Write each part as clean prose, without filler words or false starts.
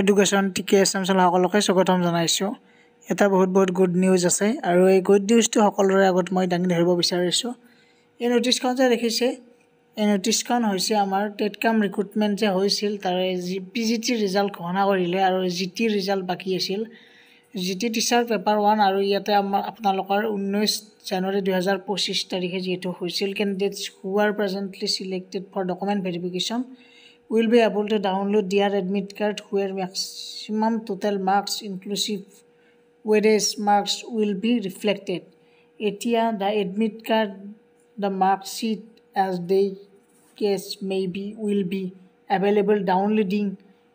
Education টিকে এছামছল সকলোকে স্বাগতম জনাইছোঁ। এটা বহুত গুড নিউজ আছে আৰু এই গুড নিউজটো সকলোৰে আগত মই দাঙি ধৰিব বিচাৰিছোঁ। এই নটিছখন যে দেখিছে, এই নটিছখন হৈছে আমাৰ টেটকাম ৰিক্ৰুটমেণ্ট যে হৈছিল তাৰে PGT ৰিজাল্ট ঘোষণা কৰিলে আৰু GT ৰিজাল্ট বাকী আছিল। GT টিচাৰ পেপাৰ 1 আৰু ইয়াতে আপোনালোকৰ 19 জানুৱাৰী 2025 তাৰিখে যিহেতু হৈছিল, candidates who are presently selected for document verification will be able to download their admit card where maximum total marks inclusive weightage marks will be reflected. Etia the admit card, the mark sheet as they case may be will be available downloading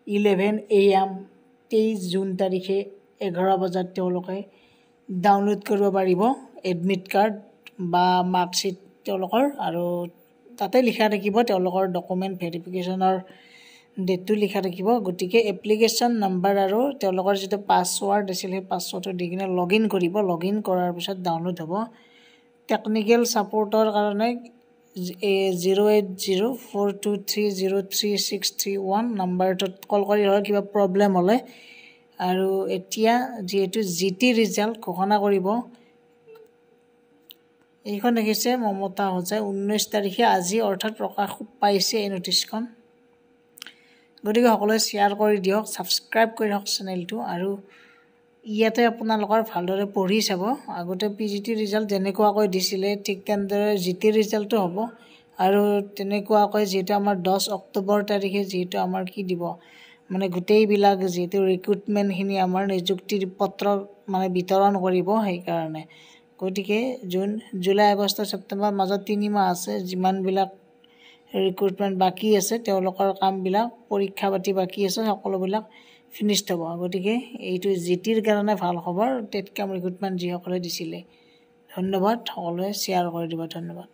11 AM 23 June তাৰিখে 11 বজাত তেওঁলোকে download কৰিব পাৰিব admit card বা marksheet তেওঁলোকৰ, আৰু তাতে লিখা থাকিব তেওঁলোকৰ ডকুমেণ্ট ভেৰিফিকেশ্যনৰ ডেটটো লিখা থাকিব। গতিকে এপ্লিকেশ্যন নাম্বাৰ আৰু তেওঁলোকৰ যিটো পাছৱাৰ্ড আছিল সেই পাছৱাৰ্ডটো দি কিনে লগ ইন কৰিব। লগ ইন কৰাৰ পিছত ডাউনলোড হ'ব। টেকনিকেল ছাপৰ্টৰ কাৰণে 08042303631 নাম্বাৰটোত কল কৰি হয় কিবা প্ৰব্লেম হ'লে। আৰু এতিয়া যিহেতু GT ৰিজাল্ট ঘোষণা কৰিব, এইখন দেখিছে মমতা হৈছে 19 তাৰিখে আজি অৰ্থাৎ প্ৰকাশ পাইছে এই নটিছখন। গতিকে সকলোৱে শ্বেয়াৰ কৰি দিয়ক, ছাবস্ক্ৰাইব কৰি দিয়ক চেনেলটো, আৰু ইয়াতে আপোনালোকৰ ভালদৰে পঢ়ি চাব। আগতে PGT ৰিজাল্ট যেনেকুৱাকৈ দিছিলে ঠিক তেনেদৰে GT ৰিজাল্টটো হ'ব। আৰু তেনেকুৱাকৈ যিহেতু আমাৰ 10 অক্টোবৰ তাৰিখে যিহেতু আমাৰ কি দিব, মানে গোটেইবিলাক যিহেতু ৰিক্ৰুটমেণ্টখিনি আমাৰ নিযুক্তিৰ পত্ৰ মানে বিতৰণ কৰিব, সেইকাৰণে। গতিকে জুন, জুলাই, আগষ্ট, ছেপ্টেম্বৰ মাজত 3 মাহ আছে। যিমানবিলাক ৰিক্ৰুটমেণ্ট বাকী আছে তেওঁলোকৰ কামবিলাক, পৰীক্ষা পাতি বাকী আছে, সকলোবিলাক ফিনিছড হ'ব। গতিকে এইটো GTৰ কাৰণে ভাল খবৰ, টেটকাম ৰিক্ৰুটমেণ্ট যিসকলে দিছিলে। ধন্যবাদ, সকলোৱে শ্বেয়াৰ কৰি দিব। ধন্যবাদ।